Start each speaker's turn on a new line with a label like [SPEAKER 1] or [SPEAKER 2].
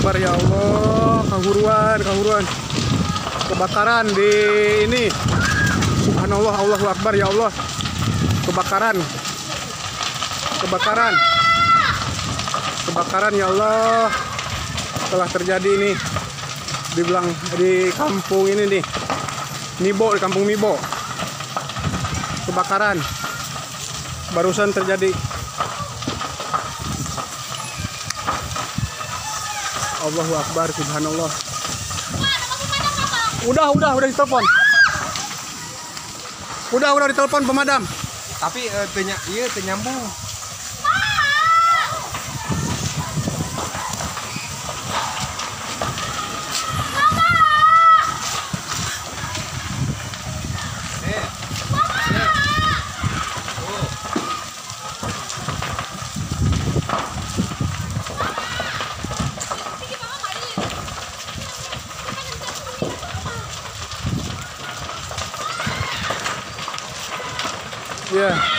[SPEAKER 1] Akbar ya Allah. Kahuruan. Kebakaran di ini. Subhanallah, Allahu Akbar ya Allah. Kebakaran ya Allah. Telah terjadi ini di kampung ini nih. Mibo, di kampung Mibo. Kebakaran barusan terjadi. Allahu Akbar, subhanallah. Udah ditelepon. Udah ditelepon pemadam.
[SPEAKER 2] Tapi nyambung.
[SPEAKER 1] Yeah.